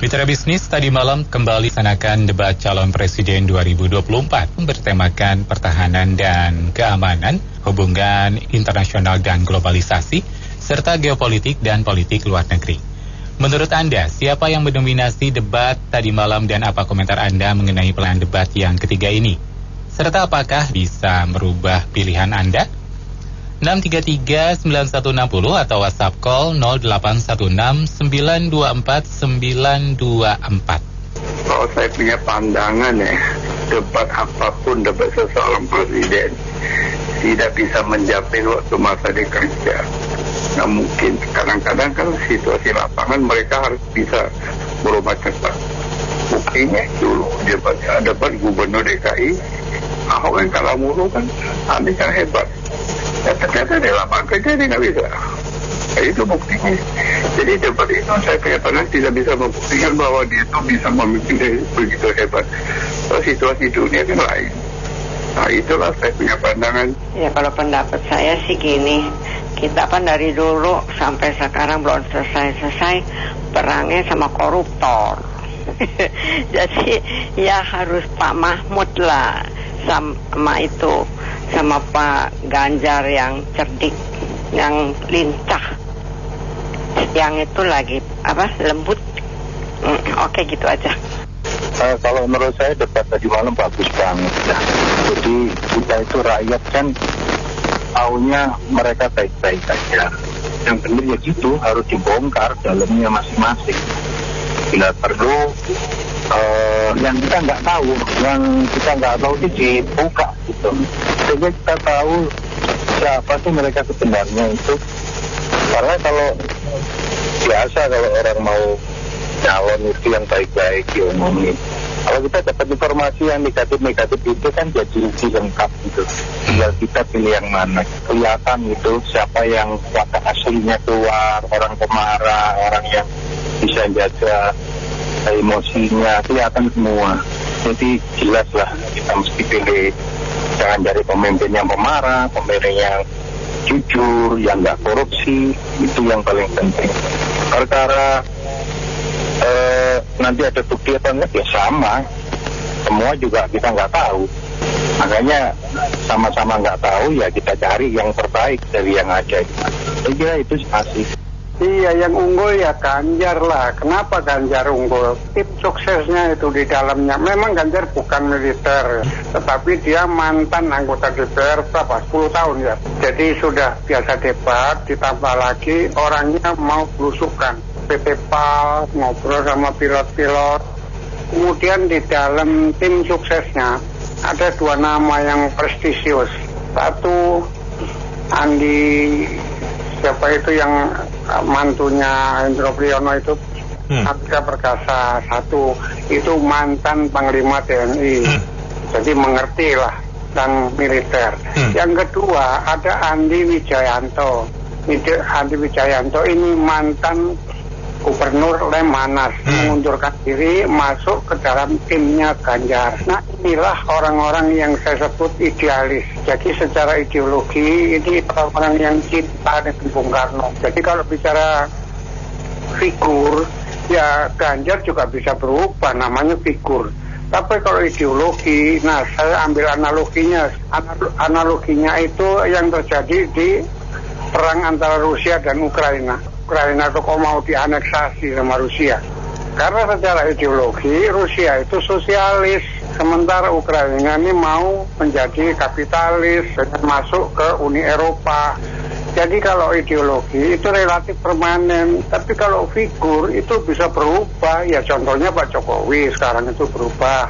Mitra bisnis, tadi malam kembali dilaksanakan debat calon presiden 2024 bertemakan pertahanan dan keamanan, hubungan internasional dan globalisasi, serta geopolitik dan politik luar negeri. Menurut Anda, siapa yang mendominasi debat tadi malam dan apa komentar Anda mengenai pilihan debat yang ketiga ini? Serta apakah bisa merubah pilihan Anda? 633-9160 atau WhatsApp call 0816-924-924. Kalau saya punya pandangan ya, debat apapun, debat seseorang presiden tidak bisa menjamin waktu masa dia kerja. Nggak mungkin. Kadang-kadang kan situasi lapangan mereka harus bisa berubah cepat. Buktinya dulu debat gubernur DKI, Ahok yang kalah mulu kan, Anies yang hebat. Ya ternyata di lapangan kerja dia nggak bisa. Ya, itu buktinya. Jadi debat itu saya punya pandangan tidak bisa membuktikan bahwa dia itu bisa memimpin begitu hebat. So, situasi dunia kan lain. Nah itulah saya punya pandangan. Ya kalau pendapat saya sih gini, kita kan dari dulu sampai sekarang belum selesai perangnya sama koruptor. Jadi ya harus Pak Mahfud lah sama itu, sama Pak Ganjar yang cerdik, yang lincah, yang itu lagi lembut. Oke, gitu aja. Kalau menurut saya debat tadi malam bagus banget ya. Jadi kita itu rakyat kan taunya mereka baik-baik aja. Yang benar ya gitu, harus dibongkar dalamnya masing-masing. Bila perlu yang kita nggak tahu itu dibuka gitu. Sehingga kita tahu siapa sih mereka sebenarnya itu. Karena kalau biasa kalau orang mau calon itu yang baik-baik diomongin. Kalau kita dapat informasi yang negatif-negatif itu kan jadi lengkap gitu. Tinggal kita pilih yang mana. Kelihatan gitu siapa yang watak aslinya keluar, orang pemarah, orang yang bisa jaga emosinya, kelihatan semua. Jadi jelas lah kita mesti pilih. Jangan dari pemimpin yang pemarah, pemimpin yang jujur, yang nggak korupsi, itu yang paling penting. Perkara nanti ada bukti apa enggak ya sama, semua juga kita nggak tahu. Makanya sama-sama nggak tahu ya kita cari yang terbaik dari yang ada. Saya kira itu masih. Iya, yang unggul ya Ganjar lah. Kenapa Ganjar unggul? Tim suksesnya itu di dalamnya. Memang Ganjar bukan militer, tetapi dia mantan anggota DPR 10 tahun ya. Jadi sudah biasa debat, ditambah lagi orangnya mau belusukan. PT PAL, ngobrol sama pilot-pilot. Kemudian di dalam tim suksesnya ada dua nama yang prestisius. Satu, Andi, siapa itu yang mantunya Hendro Priyono itu, Andika Perkasa. Satu, itu mantan Panglima TNI. Jadi mengerti lah dan militer. Yang kedua, ada Andi Wijayanto. Andi Wijayanto ini mantan Gubernur Lemhanas, mengundurkan diri masuk ke dalam timnya Ganjar. Nah inilah orang-orang yang saya sebut idealis. Jadi secara ideologi ini orang-orang yang cinta dengan Bung Karno. Jadi kalau bicara figur, ya Ganjar juga bisa berubah, namanya figur. Tapi kalau ideologi, nah saya ambil analoginya. Analoginya itu yang terjadi di perang antara Rusia dan Ukraina. Ukraina itu kok mau dianeksasi sama Rusia. Karena secara ideologi Rusia itu sosialis, sementara Ukraina ini mau menjadi kapitalis dan masuk ke Uni Eropa. Jadi kalau ideologi itu relatif permanen, tapi kalau figur itu bisa berubah. Ya contohnya Pak Jokowi sekarang itu berubah,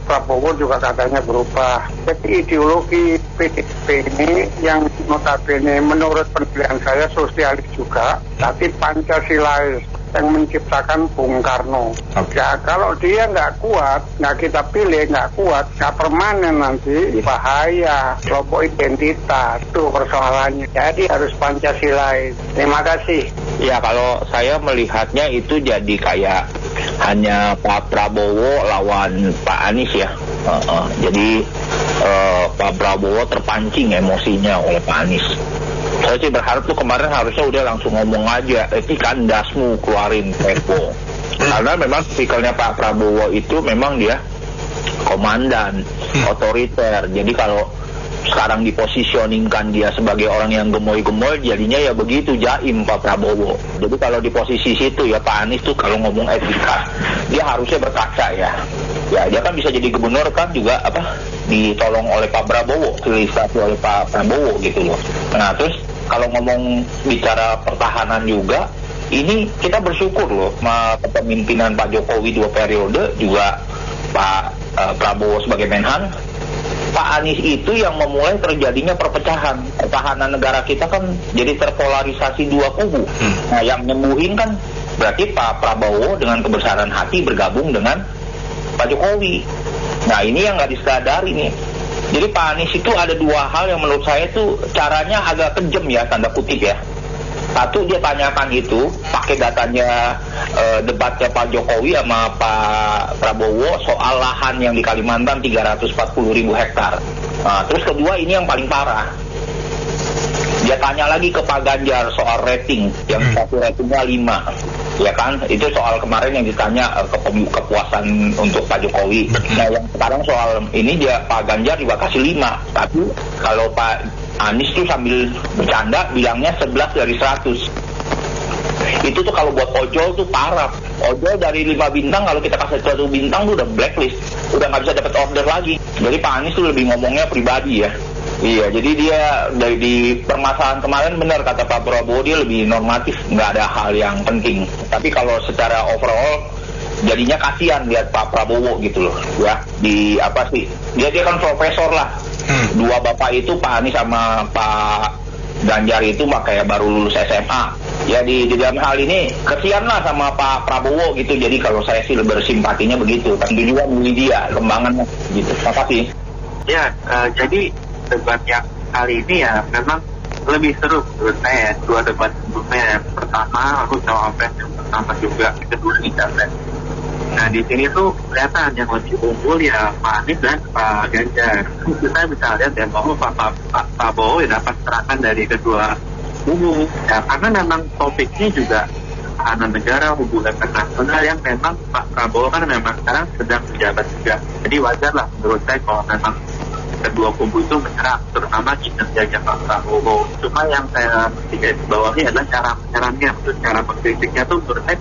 Prabowo juga katanya berubah. Jadi ideologi PDIP ini yang notabene menurut penilaian saya sosialis juga, tapi Pancasilais yang menciptakan Bung Karno. Ya kalau dia nggak kuat, nggak kita pilih, nggak kuat, nggak permanen nanti, bahaya, kelompok identitas, itu persoalannya. Jadi harus Pancasilais. Terima kasih. Ya kalau saya melihatnya itu jadi kayak hanya Pak Prabowo lawan Pak Anies ya. Jadi Pak Prabowo terpancing emosinya oleh Pak Anies. Saya sih berharap tuh kemarin harusnya udah langsung ngomong aja, kan dasmu keluarin Perpu. Karena memang tipikalnya Pak Prabowo itu memang dia komandan, otoriter. Jadi kalau sekarang dipositioningkan dia sebagai orang yang gemoy-gemoy, jadinya ya begitu jaim Pak Prabowo. Jadi kalau di posisi situ ya Pak Anies tuh kalau ngomong etika, dia harusnya berkaca ya. Ya dia kan bisa jadi gubernur kan juga ditolong oleh Pak Prabowo, dilegislasi oleh Pak Prabowo gitu loh. Nah terus kalau ngomong bicara pertahanan juga, ini kita bersyukur loh sama kepemimpinan Pak Jokowi 2 periode, juga Pak Prabowo sebagai Menhan. Pak Anies itu yang memulai terjadinya perpecahan. Pertahanan negara kita kan jadi terpolarisasi 2 kubu. Nah yang nyembuhin kan berarti Pak Prabowo dengan kebesaran hati bergabung dengan Pak Jokowi. Nah ini yang nggak disadari nih. Jadi Pak Anies itu ada 2 hal yang menurut saya tuh caranya agak kejam ya, tanda kutip ya. Satu, dia tanyakan itu pakai datanya debatnya Pak Jokowi sama Pak Prabowo soal lahan yang di Kalimantan 340.000 hektar. Nah, terus kedua ini yang paling parah. Dia tanya lagi ke Pak Ganjar soal rating, yang satu ratingnya 5. Ya kan, itu soal kemarin yang ditanya kepuasan untuk Pak Jokowi. Nah yang sekarang soal ini dia Pak Ganjar juga kasih 5. Tapi kalau Pak Anies tuh sambil bercanda bilangnya 11 dari 100. Itu tuh kalau buat ojol tuh parah. Ojol dari 5 bintang kalau kita kasih 1 bintang tuh udah blacklist, udah nggak bisa dapat order lagi. Jadi Pak Anies tuh lebih ngomongnya pribadi ya. Iya, jadi dia di permasalahan kemarin benar kata Pak Prabowo, dia lebih normatif, nggak ada hal yang penting. Tapi kalau secara overall jadinya kasihan lihat Pak Prabowo gitu loh, ya. Dia kan profesor lah. 2 bapak itu Pak Anies sama Pak Ganjar itu kayak baru lulus SMA. Ya di dalam hal ini kasihan lah sama Pak Prabowo gitu. Jadi kalau saya sih bersimpatinya begitu. Tentu juga milih dia kembangannya gitu. Terima kasih. Ya, jadi debat yang kali ini ya memang lebih seru menurut saya. 2 debat sebelumnya, pertama aku cawapres, yang pertama juga, kedua ini capres. Nah di sini tuh kelihatan yang lebih unggul ya Pak Anies dan Pak Ganjar. Kita bisa lihat ya bahwa Pak Prabowo ya dapat serangan dari kedua kubu. Ya karena memang topiknya juga pertahanan negara, hubungan internasional yang memang Pak Prabowo kan memang sekarang sedang menjabat juga. Jadi wajar lah menurut saya kalau memang kedua kubu itu menyerang, terutama kinerjanya Pak Prabowo. Cuma yang saya garis bawahi adalah cara menyerangnya, cara mengkritiknya tuh menurut saya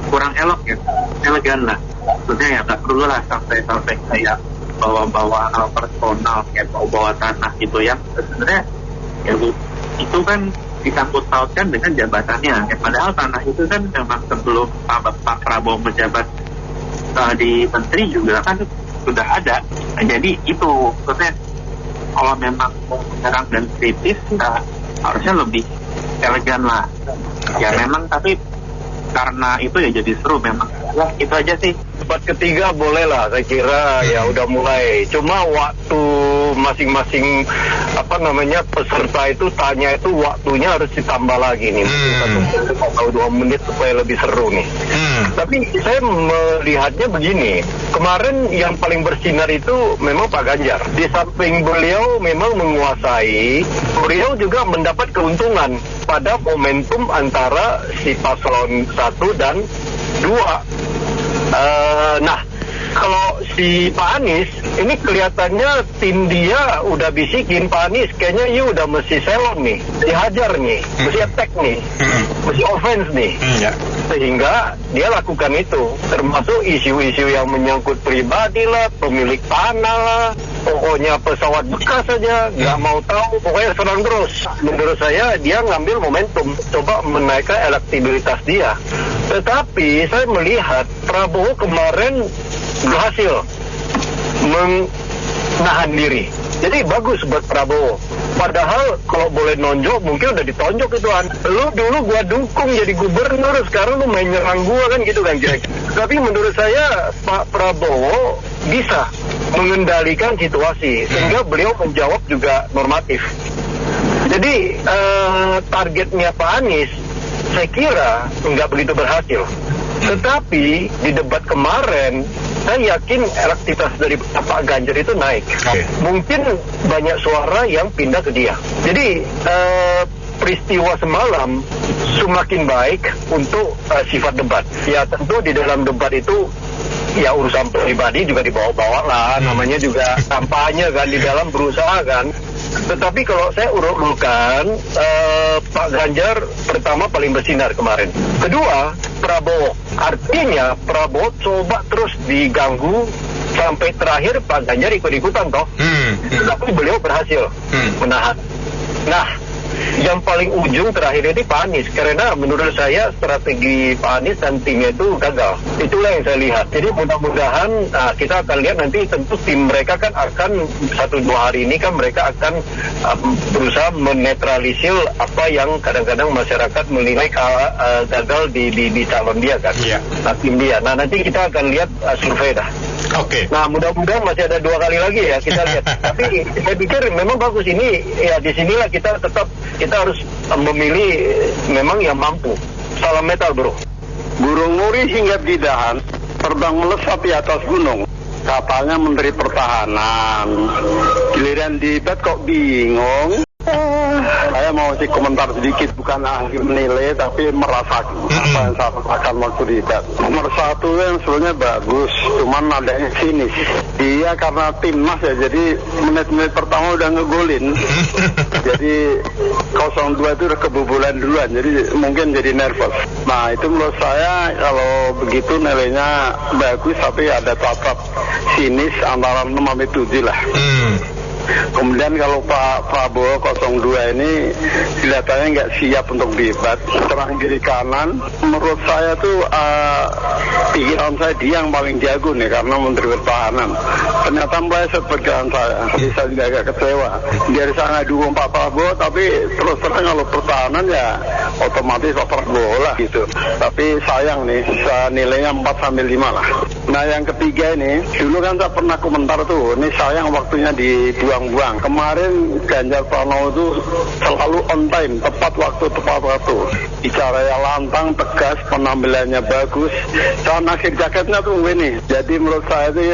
kurang elok ya, elegan lah. Maksudnya ya nggak perlu lah sampai kayak bawa-bawa hal personal, kayak bawa tanah gitu ya. Sebenarnya ya itu kan disangkut pautkan dengan jabatannya. Ya, padahal tanah itu kan memang sebelum Pak Prabowo menjabat di menteri juga kan sudah ada. Nah, jadi itu maksudnya kalau memang mau menyerang dan kritis ya harusnya lebih elegan lah. Ya memang tapi karena itu ya jadi seru memang. Ya itu aja sih. Debat ketiga boleh lah saya kira ya udah mulai. Cuma waktu masing-masing peserta itu tanya itu waktunya harus ditambah lagi nih. 1 atau 2 menit supaya lebih seru nih. Tapi saya melihatnya begini. Kemarin yang paling bersinar itu memang Pak Ganjar. Di samping beliau memang menguasai, beliau juga mendapat keuntungan pada momentum antara si paslon 1 dan 2. Nah, kalau si Pak Anies, ini kelihatannya tim dia udah bisikin Pak Anies, kayaknya udah mesti selon nih, dihajar nih, mesti attack nih, mesti offense nih. Sehingga dia lakukan itu, termasuk isu-isu yang menyangkut pribadi lah, pemilik tanah lah, pokoknya pesawat bekas saja, nggak mau tahu, pokoknya serang terus. Menurut saya dia ngambil momentum, coba menaikkan elektabilitas dia. Tetapi saya melihat Prabowo kemarin berhasil menahan diri. Jadi bagus buat Prabowo. Padahal kalau boleh nonjok mungkin udah ditonjok itu. Lu dulu gua dukung jadi gubernur, sekarang lu main nyerang gua kan gitu kan kira-kira. Tapi menurut saya Pak Prabowo bisa mengendalikan situasi sehingga beliau menjawab juga normatif. Jadi targetnya Pak Anies saya kira nggak begitu berhasil. Tetapi di debat kemarin saya yakin elektabilitas dari Pak Ganjar itu naik. Mungkin banyak suara yang pindah ke dia. Jadi peristiwa semalam semakin baik untuk sifat debat. Ya tentu di dalam debat itu ya urusan pribadi juga dibawa-bawa lah, namanya juga kampanye kan, di dalam berusaha kan. Tetapi kalau saya urut-urutkan, Pak Ganjar pertama paling bersinar kemarin. Kedua, Prabowo. Artinya Prabowo coba terus diganggu sampai terakhir Pak Ganjar ikut-ikutan toh. Tapi beliau berhasil menahan. Nah, yang paling ujung terakhir ini Pak Anies, karena menurut saya strategi Pak Anies dan timnya itu gagal. Itulah yang saya lihat. Jadi mudah-mudahan kita akan lihat nanti, tentu tim mereka kan akan 1-2 hari ini kan mereka akan berusaha menetralisir apa yang kadang-kadang masyarakat menilai gagal di calon dia kan. Tim dia. Nah, nanti kita akan lihat survei dah. Oke. Nah, mudah-mudahan masih ada 2 kali lagi ya kita lihat. Tapi saya pikir memang bagus ini ya, di sinilah kita harus memilih memang yang mampu. Salam metal, bro. Burung Nuri hinggap di dahan, terbang melesat di atas gunung. Katanya Menteri Pertahanan. Giliran debat kok bingung. Saya mau sih komentar sedikit, bukan ahli menilai tapi merasakan apa yang saya rasakan waktu debat. Nomor 1 yang sebenarnya bagus, cuman adanya sinis. Dia karena timnas ya, jadi menit-menit pertama udah ngegolin. Jadi 02 itu udah kebobolan duluan, jadi mungkin jadi nervous. Nah, itu menurut saya kalau begitu nilainya bagus, tapi ada catat sinis antara 6 sampai 7 lah. Kemudian kalau Pak Prabowo 02 ini kelihatannya nggak siap untuk debat, serang kiri kanan. Menurut saya tuh pikiran saya dia yang paling jago nih karena Menteri Pertahanan. Ternyata meleset pikiran saya, jadi saya juga agak kecewa. Dari sana dukung Pak Prabowo, tapi terus terang kalau pertahanan ya otomatis Pak Prabowo lah gitu. Tapi sayang nih, nilainya 4-5 lah. Nah, yang ketiga ini, dulu kan saya pernah komentar tuh, ini sayang waktunya dibuang-buang. Kemarin Ganjar Pranowo itu selalu on time, tepat waktu. Bicaranya lantang, tegas, penampilannya bagus. Dan akhir jaketnya tuh ini. Jadi menurut saya itu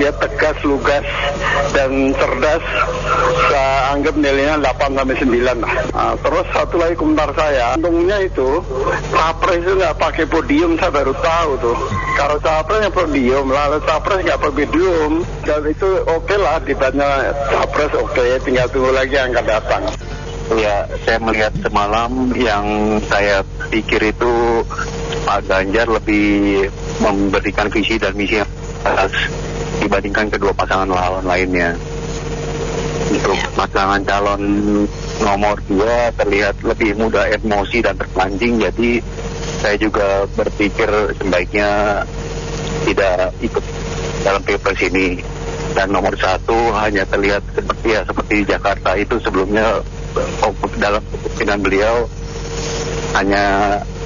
dia tegas, lugas, dan cerdas. Saya anggap nilainya 8-9 lah. Nah, terus satu lagi komentar saya, untungnya itu Capres itu nggak pakai podium, saya baru tahu tuh. Kalau Capres yang podium, lalu Capres nggak pakai podium, dan itu oke lah debatnya. Capres oke, tinggal tunggu lagi yang akan datang. Ya, saya melihat semalam yang saya pikir itu Pak Ganjar lebih memberikan visi dan misi yang jelas dibandingkan kedua pasangan lawan lainnya. Untuk pasangan calon nomor 2 terlihat lebih mudah emosi dan terpancing, jadi saya juga berpikir sebaiknya tidak ikut dalam pilpres ini. Dan nomor 1 hanya terlihat seperti di Jakarta itu sebelumnya dalam kepemimpinan beliau hanya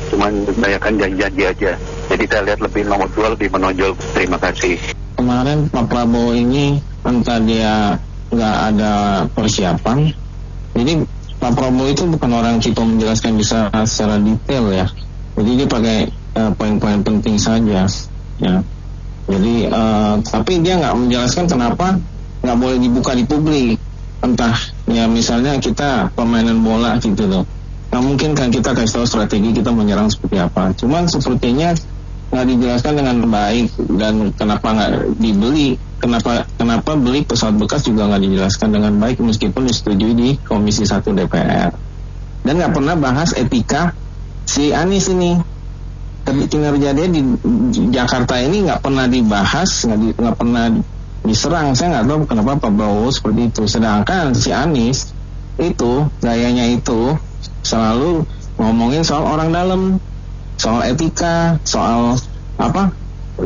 cuma membayarkan janji-janji aja. Jadi saya lihat nomor 2 lebih menonjol. Terima kasih. Kemarin Pak Prabowo ini entah dia nggak ada persiapan. Jadi Pak Prabowo itu bukan orang tipe menjelaskan bisa secara detail ya. Jadi dia pakai poin-poin penting saja ya. Jadi tapi dia nggak menjelaskan kenapa nggak boleh dibuka di publik. Entah ya misalnya kita permainan bola gitu loh. Nggak mungkin kan kita kasih tahu strategi kita menyerang seperti apa. Cuman sepertinya nggak dijelaskan dengan baik, dan kenapa nggak dibeli, kenapa beli pesawat bekas juga nggak dijelaskan dengan baik meskipun disetujui di Komisi 1 DPR. Dan nggak pernah bahas etika si Anies ini. Kinerja dia di Jakarta ini nggak pernah dibahas, nggak pernah diserang. Saya nggak tahu kenapa Pak Prabowo seperti itu. Sedangkan si Anies itu gayanya itu selalu ngomongin soal orang dalam, soal etika, soal apa?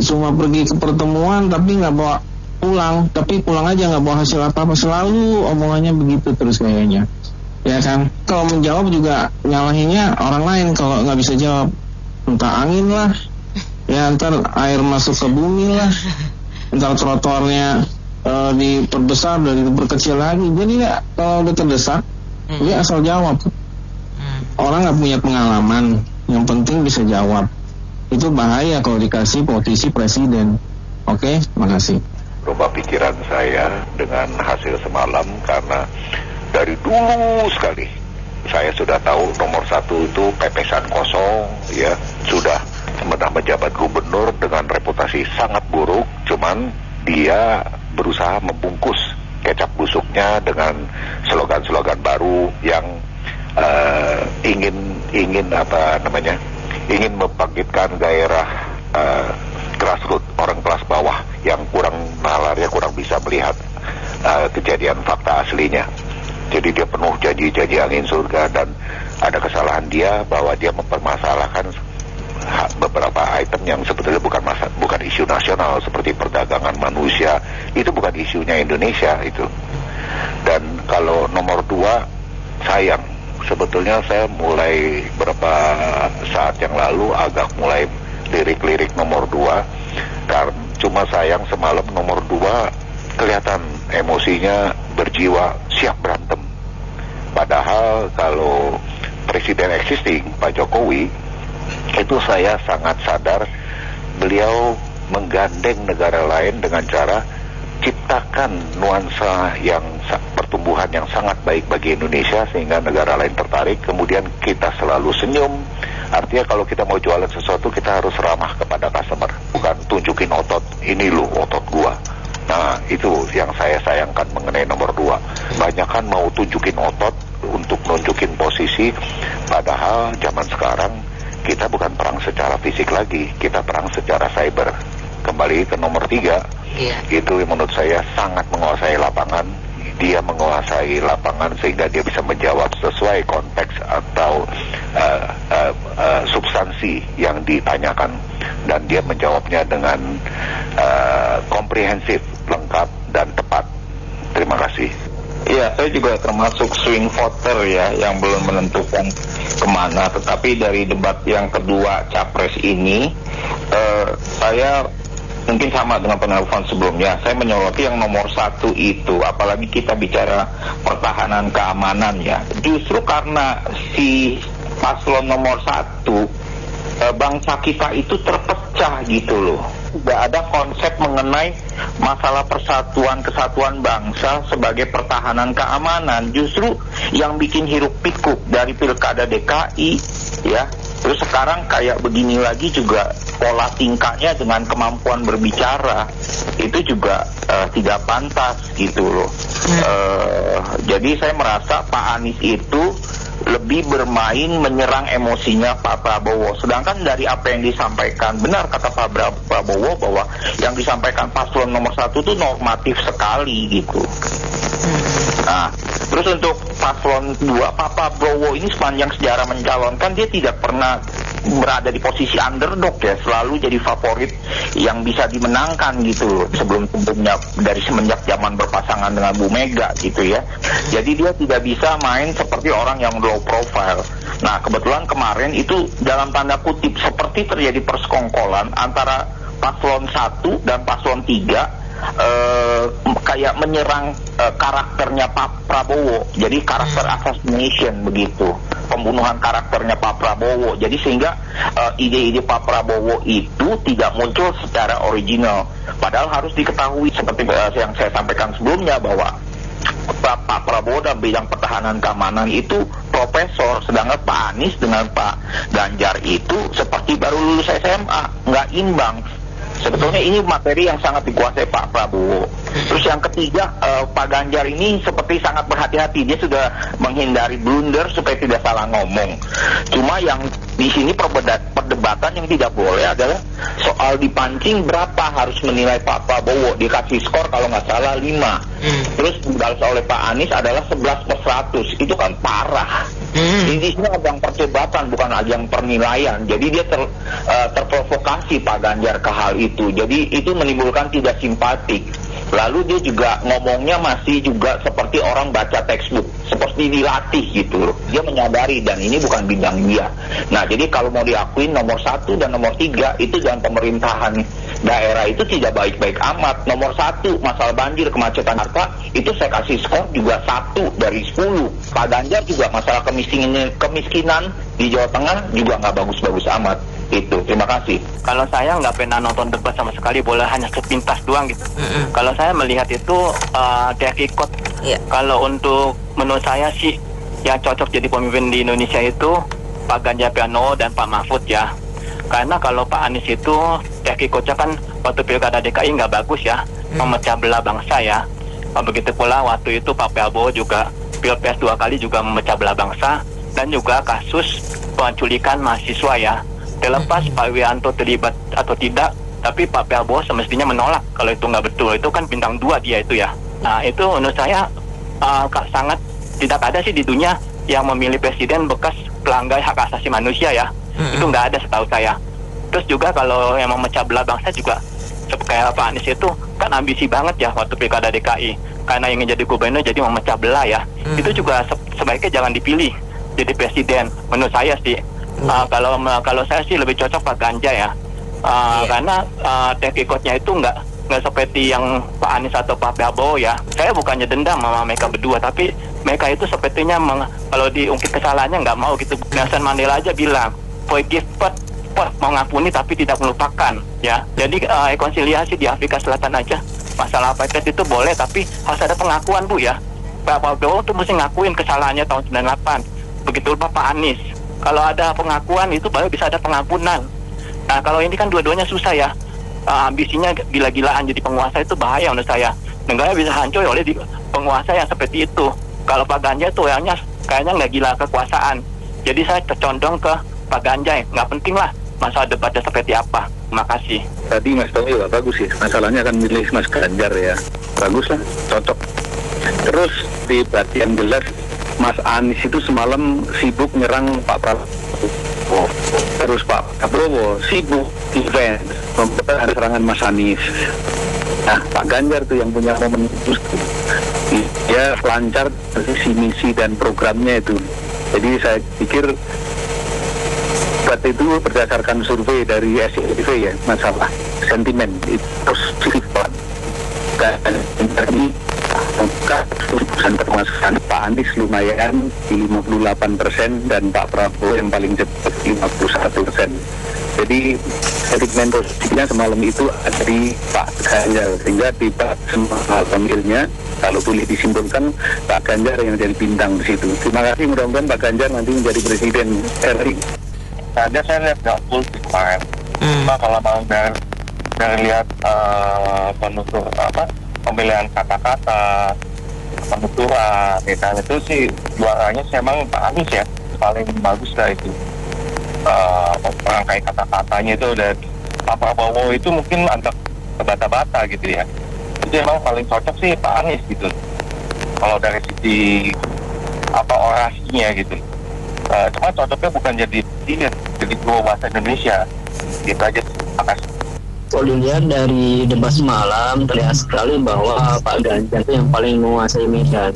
Cuma pergi ke pertemuan tapi nggak bawa pulang, tapi pulang aja nggak bawa hasil apa-apa. Selalu omongannya begitu terus gayanya. Ya kan? Kalau menjawab juga nyalahinnya orang lain kalau nggak bisa jawab. Entah angin lah, ya entar air masuk ke bumi lah, entar trotoarnya diperbesar dan diperkecil lagi. Jadi ya kalau udah terdesak, dia asal jawab. Orang nggak punya pengalaman, yang penting bisa jawab. Itu bahaya kalau dikasih posisi presiden. Oke, makasih. Berubah pikiran saya dengan hasil semalam karena dari dulu sekali saya sudah tahu nomor 1 itu pepesan kosong, ya, sudah pernah menjabat gubernur dengan reputasi sangat buruk, cuman dia berusaha membungkus kecap busuknya dengan slogan-slogan baru yang ingin membangkitkan gairah grassroots, orang kelas bawah yang kurang nalarnya, kurang bisa melihat kejadian fakta aslinya. Jadi dia penuh janji-janji angin surga, dan ada kesalahan dia bahwa dia mempermasalahkan beberapa item yang sebetulnya bukan isu nasional, seperti perdagangan manusia. Itu bukan isunya Indonesia itu. Dan kalau nomor 2, sayang, sebetulnya saya mulai beberapa saat yang lalu agak mulai lirik-lirik nomor 2, karena cuma sayang semalam nomor 2 kelihatan emosinya berjiwa siap berantem. Padahal kalau Presiden existing Pak Jokowi, itu saya sangat sadar beliau menggandeng negara lain dengan cara ciptakan nuansa yang pertumbuhan yang sangat baik bagi Indonesia sehingga negara lain tertarik, kemudian kita selalu senyum. Artinya kalau kita mau jualan sesuatu kita harus ramah kepada customer, bukan tunjukin otot, ini lu otot gua. Nah, itu yang saya sayangkan mengenai nomor 2. Banyak kan mau tunjukin otot untuk nunjukin posisi, padahal zaman sekarang kita bukan perang secara fisik lagi, kita perang secara cyber. Kembali ke nomor 3, itu menurut saya sangat menguasai lapangan. Dia menguasai lapangan sehingga dia bisa menjawab sesuai konteks atau substansi yang ditanyakan, dan dia menjawabnya dengan komprehensif, lengkap, dan tepat. Terima kasih. Iya, saya juga termasuk swing voter ya, yang belum menentukan kemana. Tetapi dari debat yang kedua Capres ini, saya mungkin sama dengan penelpon sebelumnya, saya menyoroti yang nomor 1 itu, apalagi kita bicara pertahanan keamanan ya. Justru karena si paslon nomor 1, bangsa kita itu terpecah gitu loh. Tidak ada konsep mengenai masalah persatuan kesatuan bangsa sebagai pertahanan keamanan. Justru yang bikin hiruk pikuk dari pilkada DKI ya, terus sekarang kayak begini lagi juga pola tingkahnya dengan kemampuan berbicara itu juga tidak pantas gitu loh. Jadi saya merasa Pak Anies itu lebih bermain menyerang emosinya Pak Prabowo. Sedangkan dari apa yang disampaikan, benar kata Pak Prabowo bahwa yang disampaikan paslon nomor 1 itu normatif sekali gitu. Nah, terus untuk paslon 2, Pak Prabowo ini sepanjang sejarah mencalonkan dia tidak pernah berada di posisi underdog ya, selalu jadi favorit yang bisa dimenangkan gitu sebelumnya, dari semenjak zaman berpasangan dengan Bu Mega gitu ya. Jadi dia tidak bisa main seperti orang yang low profile. Nah, kebetulan kemarin itu dalam tanda kutip seperti terjadi persekongkolan antara paslon 1 dan paslon 3, kayak menyerang karakternya Pak Prabowo. Jadi karakter assassination begitu, pembunuhan karakternya Pak Prabowo. Jadi sehingga ide-ide Pak Prabowo itu tidak muncul secara original. Padahal harus diketahui seperti yang saya sampaikan sebelumnya bahwa Pak Prabowo dalam bidang pertahanan keamanan itu profesor, sedangkan Pak Anies dengan Pak Ganjar itu seperti baru lulus SMA, nggak imbang. Sebetulnya ini materi yang sangat dikuasai Pak Prabowo. Terus yang ketiga, Pak Ganjar ini seperti sangat berhati-hati. Dia sudah menghindari blunder supaya tidak salah ngomong. Cuma yang di sini perdebatan yang tidak boleh adalah soal dipancing berapa harus menilai Pak Prabowo. Dikasih skor kalau nggak salah 5. Terus dibalas oleh Pak Anies adalah 11/100. Itu kan parah. Di sini ada yang perdebatan, bukan ajang penilaian. Jadi dia terprovokasi Pak Ganjar ke hal itu. Jadi itu menimbulkan tidak simpatik. Lalu dia juga ngomongnya masih juga seperti orang baca textbook, seperti dilatih gitu loh. Dia menyadari dan ini bukan bidang dia. Nah, jadi kalau mau diakuin nomor 1 dan nomor 3 itu dalam pemerintahan daerah itu tidak baik-baik amat. Nomor 1 masalah banjir, kemacetan harta itu saya kasih skor juga 1 dari 10. Pak Ganjar juga masalah kemiskinan di Jawa Tengah juga nggak bagus-bagus amat. Itu, terima kasih. Kalau saya nggak pernah nonton debat sama sekali, boleh hanya sepintas doang gitu. Kalau saya melihat itu dia ikut. Kalau untuk menurut saya sih yang cocok jadi pemimpin di Indonesia itu Pak Ganjar Pranowo dan Pak Mahfud ya. Karena kalau Pak Anies itu track recordnya kan waktu Pilkada DKI nggak bagus ya, memecah belah bangsa ya. Begitu pula waktu itu Pak Prabowo juga Pilpres 2 kali juga memecah belah bangsa, dan juga kasus penculikan mahasiswa ya. Terlepas Pak Wiranto terlibat atau tidak, tapi Pak Prabowo semestinya menolak kalau itu nggak betul. Itu kan bintang 2 dia itu ya. Nah itu menurut saya sangat tidak ada sih di dunia yang memilih presiden bekas pelanggar hak asasi manusia ya. Itu nggak ada setahu saya. Terus juga kalau yang memecah belah bangsa juga kayak Pak Anies itu kan ambisi banget ya waktu Pilkada DKI, karena ingin jadi gubernur jadi memecah belah ya. Itu juga sebaiknya jangan dipilih jadi presiden menurut saya sih. Kalau saya sih lebih cocok Pak Ganjar ya. Karena track recordnya itu nggak seperti yang Pak Anies atau Pak Prabowo ya. Saya bukannya dendam sama mereka berdua, tapi mereka itu sepertinya kalau diungkit kesalahannya nggak mau gitu. Nelson Mandela aja bilang forgive but mau ngampuni tapi tidak melupakan ya. Jadi rekonsiliasi di Afrika Selatan aja masalah apartheid itu boleh, tapi harus ada pengakuan Bu ya. Pak Prabowo tuh mesti ngakuin kesalahannya tahun 98. Begitu Pak Anies. Kalau ada pengakuan itu baru bisa ada pengampunan. Nah kalau ini kan dua-duanya susah ya. Ambisinya gila-gilaan jadi penguasa itu bahaya menurut saya. Negara bisa hancur oleh penguasa yang seperti itu. Kalau Pak Ganjar tuh kayaknya nggak gila kekuasaan. Jadi saya tercondong ke Pak Ganjar. Nggak penting lah masalah debatnya seperti apa. Terima kasih. Tadi Mas Tommy juga bagus sih. Masalahnya kan milih Mas Ganjar ya. Bagus lah, cocok. Terus di perhatian jelas Mas Anies itu semalam sibuk nyerang Pak Prabowo. Terus Pak Prabowo sibuk defense mempertahankan serangan Mas Anies. Nah, Pak Ganjar tuh yang punya momen itu. Dia lancar visi misi dan programnya itu. Jadi saya pikir itu berdasarkan survei dari SCTV ya, masalah sentimen itu positif banget. Dan ini urusan permasalahan Pak Anies lumayan di 58% dan Pak Prabowo yang paling cepat 51%. Jadi sentimen positifnya semalam itu ada di Pak Ganjar, sehingga di Pak semua pemilihnya kalau boleh disimpulkan Pak Ganjar yang jadi bintang di situ. Terima kasih, mudah-mudahan Pak Ganjar nanti menjadi presiden RI. Ada saya lihat nggak full sih kemarin. Kalau dari lihat penutur pemilihan kata-kata, penuturan, itu sih juaranya sih emang Pak Anies ya, paling bagus lah itu. Merangkai kata-katanya itu, dan Pak Prabowo itu mungkin agak bata-bata gitu ya. Jadi emang paling cocok sih Pak Anies gitu. Kalau dari sisi orasinya gitu. Cuma cocoknya bukan jadi guru bahasa Indonesia. Gitu aja. Terima kasih. Kalau dilihat dari debat semalam, terlihat sekali bahwa Pak Ganjar itu yang paling menguasai medan.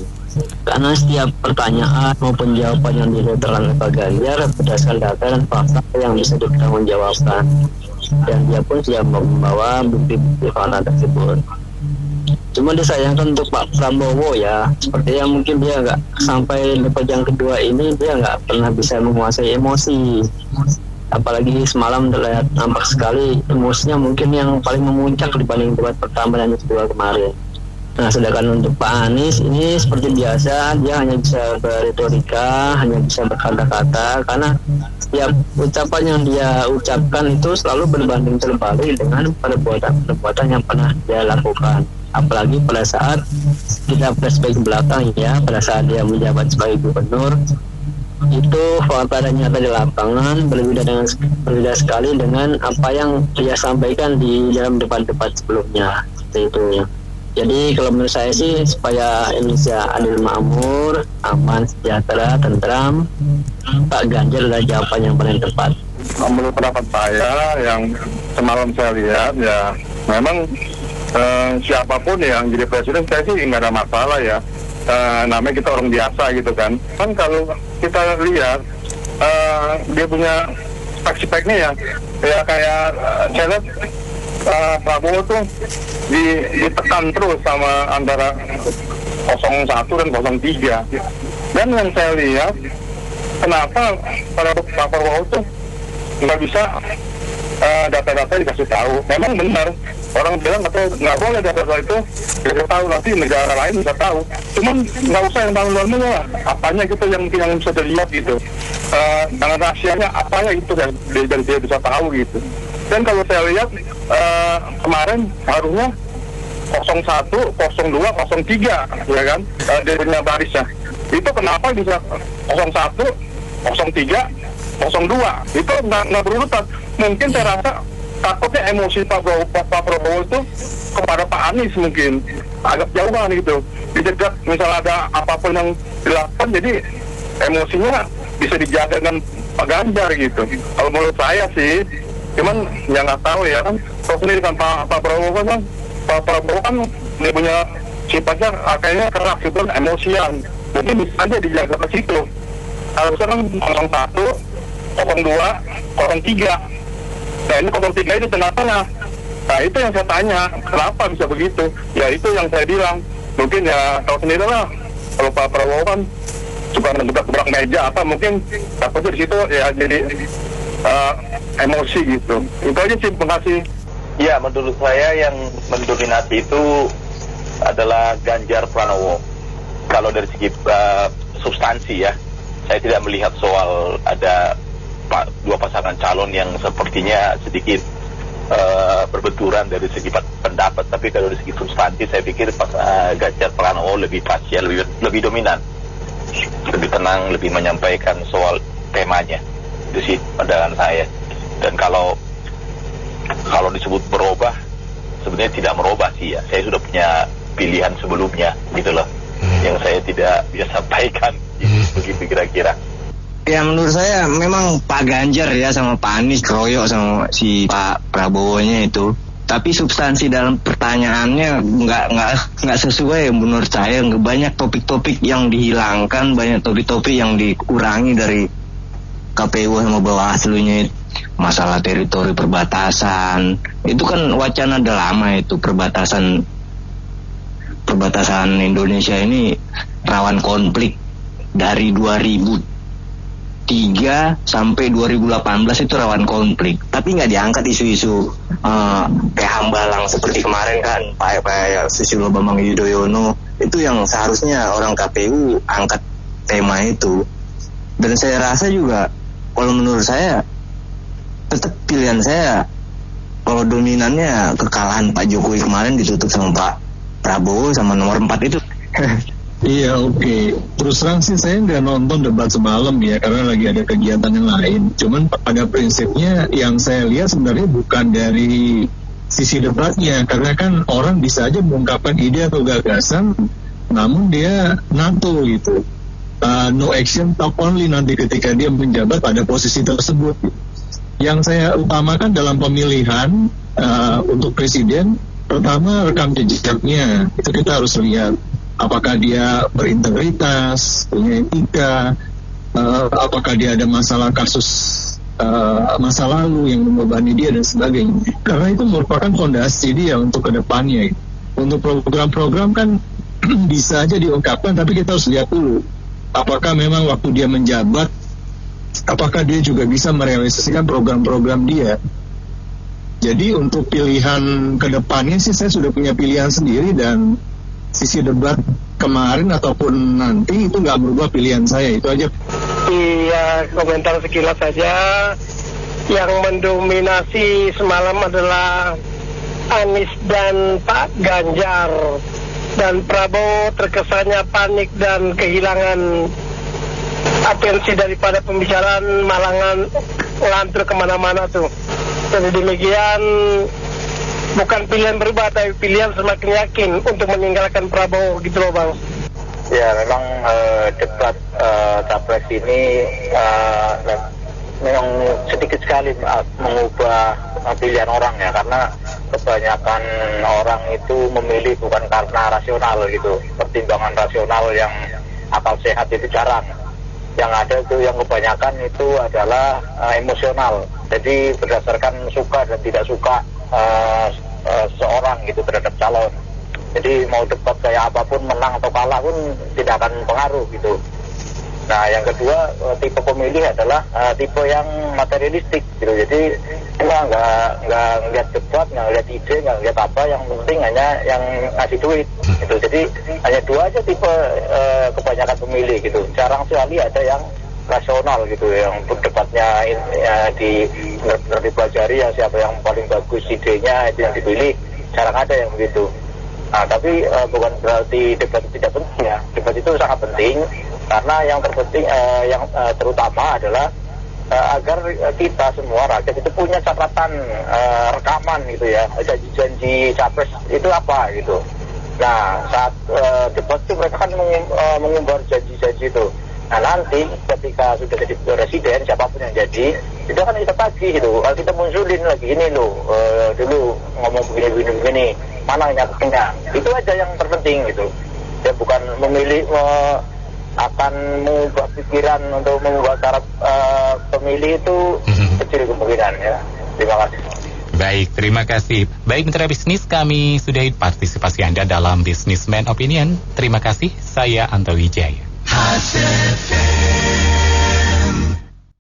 Karena setiap pertanyaan maupun jawaban yang dilontarkan oleh Pak Ganjar berdasarkan data dan fakta yang bisa dipertanggungjawabkan. Dan dia pun sudah membawa bukti-bukti fakta tersebut. Cuma disayangkan untuk Pak Prabowo ya, sepertinya mungkin dia nggak sampai debat yang kedua ini dia nggak pernah bisa menguasai emosi. Apalagi semalam terlihat nampak sekali emosinya mungkin yang paling memuncak dibanding debat pertama dan kedua kemarin. Nah sedangkan untuk Pak Anies ini seperti biasa, dia hanya bisa berretorika, hanya bisa berkata-kata, karena setiap ucapan yang dia ucapkan itu selalu berbanding terbalik dengan perbuatan-perbuatan yang pernah dia lakukan. Apalagi pada saat kita flashback ke belakang ya, pada saat dia menjabat sebagai gubernur, itu fakta dan nyata di lapangan berbeda sekali dengan apa yang dia sampaikan di dalam debat-debat sebelumnya. Seperti itu. Jadi kalau menurut saya sih, supaya Indonesia adil makmur, aman, sejahtera, tentram, Pak Ganjar adalah jawaban yang paling tepat. Menurut pendapat saya yang semalam saya lihat ya, memang siapapun yang jadi presiden saya sih nggak ada masalah ya. Namanya kita orang biasa gitu kan. Kan kalau kita lihat dia punya spek-speknya ya kayak saya lihat Prabowo tuh ditekan terus sama antara 01 dan 03. Dan yang saya lihat kenapa Pak Prabowo tuh nggak bisa data-data dikasih tahu. Memang benar Orang bilang nggak boleh data itu, kita tahu nanti negara lain bisa tahu. Cuman nggak usah yang tahun-tahun lah, apanya gitu yang bisa dilihat gitu. Dengan rahasianya apanya itu dan dia bisa tahu gitu. Dan kalau saya lihat kemarin harusnya 01, 02, 03 ya kan, dia punya barisnya. Itu kenapa bisa 01, 03, 02? Itu nggak berurutan. Mungkin saya rasa takutnya emosi Pak Prabowo itu kepada Pak Anies mungkin agak jauhan gitu. Dijegat misalnya ada apapun yang dilakukan, jadi emosinya bisa dijaga dengan Pak Ganjar gitu. Kalau menurut saya sih, cuman ya nggak tahu ya kan. Kalau sendiri kan Pak Prabowo kan dia punya sifatnya kayaknya keras gitu, emosian. Mungkin bisa aja dijaga ke situ. Harusnya kan 01, 02, 03. Nah ini 03 itu tengah-tengah. Nah itu yang saya tanya, kenapa bisa begitu? Ya itu yang saya bilang. Mungkin ya tahu sendiri lah, kalau Pak Prabowo kan suka gebrak meja apa, mungkin takutnya di situ ya jadi emosi gitu. Itu aja sih, terima kasih. Ya, menurut saya yang mendominasi itu adalah Ganjar Pranowo. Kalau dari segi substansi ya, saya tidak melihat soal ada dua pasangan calon yang sepertinya sedikit berbenturan dari segi pendapat, tapi kalau dari segi substansi saya pikir Ganjar Pranowo lebih pasial, lebih dominan, lebih tenang, lebih menyampaikan soal temanya. Itu sih pandangan saya. Dan kalau disebut berubah, sebenarnya tidak merubah sih ya. Saya sudah punya pilihan sebelumnya gitu loh, yang saya tidak bisa sampaikan begitu kira-kira. Ya menurut saya memang Pak Ganjar ya sama Pak Anies keroyok sama si Pak Prabowo-nya itu. Tapi substansi dalam pertanyaannya nggak sesuai menurut saya. Banyak topik-topik yang dihilangkan, banyak topik-topik yang dikurangi dari KPU sama Bawaslu-nya. Masalah teritori perbatasan itu kan wacana udah lama itu. Perbatasan Indonesia ini rawan konflik dari 2003 sampai 2018 itu rawan konflik, tapi nggak diangkat isu-isu kayak Hambalang seperti kemarin kan Pak Susilo Bambang Yudhoyono. Itu yang seharusnya orang KPU angkat tema itu. Dan saya rasa juga kalau menurut saya tetap pilihan saya kalau dominannya kekalahan Pak Jokowi kemarin ditutup sama Pak Prabowo sama nomor 4 itu. Iya, oke. Terus terang sih saya nggak nonton debat semalam ya, karena lagi ada kegiatan yang lain. Cuman pada prinsipnya yang saya lihat sebenarnya bukan dari sisi debatnya, karena kan orang bisa aja mengungkapkan ide atau gagasan, namun dia NATO gitu. No action, talk only nanti ketika dia menjabat pada posisi tersebut. Yang saya utamakan dalam pemilihan untuk presiden, pertama rekam jejaknya, itu kita harus lihat. Apakah dia berintegritas, punya etika, apakah dia ada masalah kasus masa lalu yang membebani dia dan sebagainya. Karena itu merupakan fondasi dia untuk kedepannya. Untuk program-program kan bisa aja diungkapkan, tapi kita harus lihat dulu apakah memang waktu dia menjabat, apakah dia juga bisa merealisasikan program-program dia. Jadi untuk pilihan kedepannya sih saya sudah punya pilihan sendiri, dan sisi debat kemarin ataupun nanti itu nggak merubah pilihan saya. Itu aja. Iya, komentar sekilas saja. Yang mendominasi semalam adalah Anies dan Pak Ganjar. Dan Prabowo terkesannya panik dan kehilangan atensi daripada pembicaraan, malangan ngelantur kemana-mana tuh. Jadi demikian, bukan pilihan berubah, tapi pilihan semakin yakin untuk meninggalkan Prabowo gitu loh Bang. Ya memang debat capres ini memang sedikit sekali mengubah pilihan orang ya, karena kebanyakan orang itu memilih bukan karena rasional gitu, pertimbangan rasional yang akal sehat itu jarang. Yang ada itu yang kebanyakan itu adalah emosional, jadi berdasarkan suka dan tidak suka seseorang gitu terhadap calon. Jadi mau debat kayak apapun, menang atau kalah pun tidak akan pengaruh gitu. Nah yang kedua, tipe pemilih adalah tipe yang materialistik gitu. Jadi Cuma nggak ngeliat debat, nggak ngeliat ide, nggak ngeliat apa, yang penting hanya yang ngasih duit gitu. Jadi hanya dua aja tipe kebanyakan pemilih gitu. Jarang sekali ada yang rasional gitu, yang debatnya benar-benar dipelajari, yang siapa yang paling bagus idenya itu yang dipilih. Jarang ada yang begitu. Nah, tapi bukan berarti debat tidak penting ya. Debat itu sangat penting karena yang terpenting, yang terutama adalah agar kita semua rakyat itu punya catatan rekaman gitu ya, janji-janji capres itu apa gitu. Nah, saat debat itu mereka kan mengumbar janji-janji itu. Nah, nanti ketika sudah jadi presiden, siapapun yang jadi, itu kan kita tagih gitu. Kalau kita munculin lagi ini loh, dulu ngomong begini, mana nyatanya. Itu aja yang terpenting gitu. Ya bukan memilih akan mengubah pikiran untuk mengubah cara pemilih itu kecil kemungkinan ya. Terima kasih. Baik, terima kasih. Baik, mitra bisnis, kami sudahi partisipasi Anda dalam Businessman Opinion. Terima kasih, saya Anto Wijaya.